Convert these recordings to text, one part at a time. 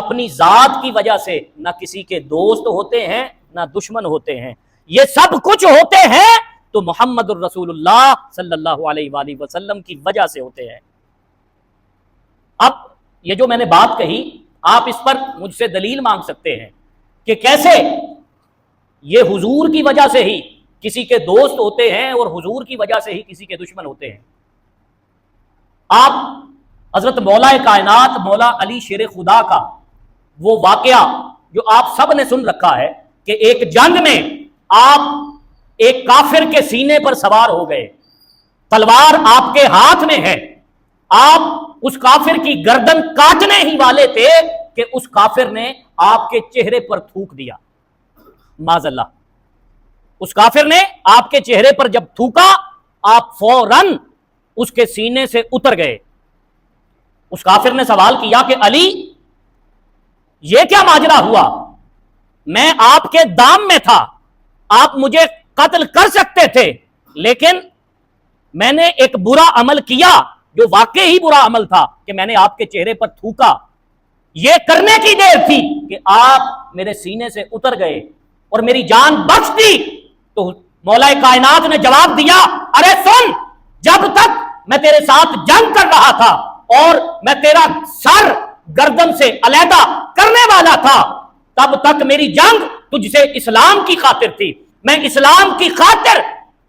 اپنی ذات کی وجہ سے نہ کسی کے دوست ہوتے ہیں نہ دشمن ہوتے ہیں، یہ سب کچھ ہوتے ہیں تو محمد الرسول اللہ صلی اللہ علیہ وآلہ وسلم کی وجہ سے ہوتے ہیں۔ اب یہ جو میں نے بات کہی، آپ اس پر مجھ سے دلیل مانگ سکتے ہیں کہ کیسے یہ حضور کی وجہ سے ہی کسی کے دوست ہوتے ہیں اور حضور کی وجہ سے ہی کسی کے دشمن ہوتے ہیں۔ آپ حضرت مولا کائنات مولا علی شیر خدا کا وہ واقعہ جو آپ سب نے سن رکھا ہے کہ ایک جنگ میں آپ ایک کافر کے سینے پر سوار ہو گئے، تلوار آپ کے ہاتھ میں ہے، آپ اس کافر کی گردن کاٹنے ہی والے تھے کہ اس کافر نے آپ کے چہرے پر تھوک دیا، معاذ اللہ۔ اس کافر نے آپ کے چہرے پر جب تھوکا، آپ فوراً اس کے سینے سے اتر گئے۔ اس کافر نے سوال کیا کہ علی یہ کیا ماجرا ہوا؟ میں آپ کے دام میں تھا، آپ مجھے قتل کر سکتے تھے، لیکن میں نے ایک برا عمل کیا جو واقعی ہی برا عمل تھا کہ میں نے آپ کے چہرے پر تھوکا، یہ کرنے کی دیر تھی کہ آپ میرے سینے سے اتر گئے اور میری جان بچ دی۔ تو مولا کائنات نے جواب دیا، ارے سن، جب تک میں تیرے ساتھ جنگ کر رہا تھا اور میں تیرا سر گردن سے علیحدہ کرنے والا تھا، تب تک میری جنگ تجھ سے اسلام کی خاطر تھی۔ میں اسلام کی خاطر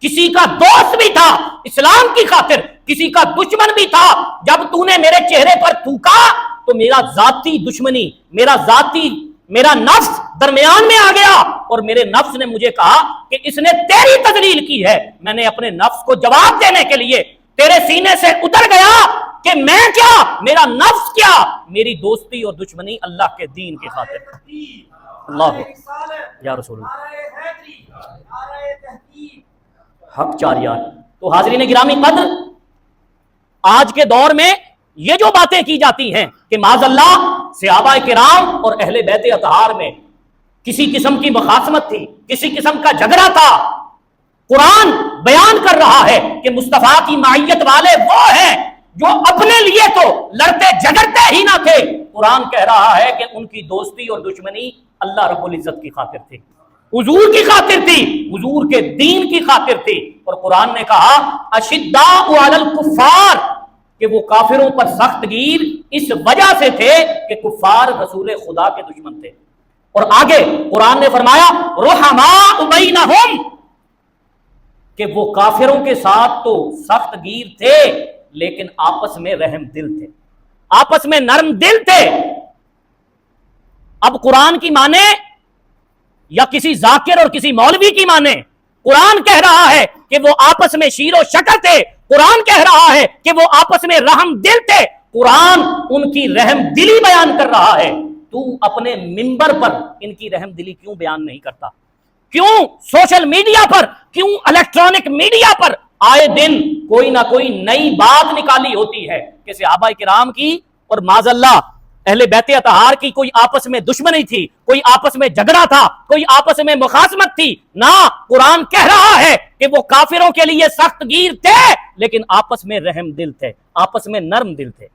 کسی کا دوست بھی تھا، اسلام کی خاطر کسی کا دشمن بھی تھا۔ جب تو نے میرے چہرے پر تھوکا تو میرا ذاتی دشمنی، میرا نفس درمیان میں آ گیا اور میرے نفس نے مجھے کہا کہ اس نے تیری تذلیل کی ہے۔ میں نے اپنے نفس کو جواب دینے کے لیے تیرے سینے سے اتر گیا کہ میں کیا، میرا نفس کیا، میری دوستی اور دشمنی اللہ کے دین کی خاطر۔ اللہ یا رسول اللہ حق چاریار۔ تو حاضرین گرامی قدر، آج کے دور میں یہ جو باتیں کی جاتی ہیں کہ معاذ اللہ صحابہ کرام اور اہل بیت اطہار میں کسی قسم کی مخاصمت تھی، کسی قسم کا جھگڑا تھا، قرآن بیان کر رہا ہے کہ مصطفیٰ کی معیت والے وہ ہیں جو اپنے لیے تو لڑتے جھگڑتے ہی نہ تھے، قرآن کہہ رہا ہے کہ ان کی دوستی اور دشمنی اللہ رب العزت کی خاطر تھی، حضور کی خاطر تھی، حضور کے دین کی خاطر تھی۔ اور قرآن نے کہا اشداء علی الکفار، کہ وہ کافروں پر سخت گیر اس وجہ سے تھے کہ کفار رسول خدا کے دشمن تھے۔ اور آگے قرآن نے فرمایا رحماء بینہم، کہ وہ کافروں کے ساتھ تو سخت گیر تھے لیکن آپس میں رحم دل تھے، آپس میں نرم دل تھے۔ اب قرآن کی مانے یا کسی ذاکر اور کسی مولوی کی مانے، قرآن کہہ رہا ہے کہ وہ آپس میں شیر و شکر تھے، قرآن کہہ رہا ہے کہ وہ آپس میں رحم دل تھے، قرآن ان کی رحم دلی بیان کر رہا ہے۔ تو اپنے منبر پر ان کی رحم دلی کیوں بیان نہیں کرتا؟ کیوں سوشل میڈیا پر، کیوں الیکٹرانک میڈیا پر آئے دن کوئی نہ کوئی نئی بات نکالی ہوتی ہے کہ صحابہ کرام کی اور معاذ اللہ اہل بیت اطہار کی کوئی آپس میں دشمنی تھی، کوئی آپس میں جھگڑا تھا، کوئی آپس میں مخاصمت تھی؟ نہ، قرآن کہہ رہا ہے کہ وہ کافروں کے لیے سخت گیر تھے لیکن آپس میں رحم دل تھے، آپس میں نرم دل تھے۔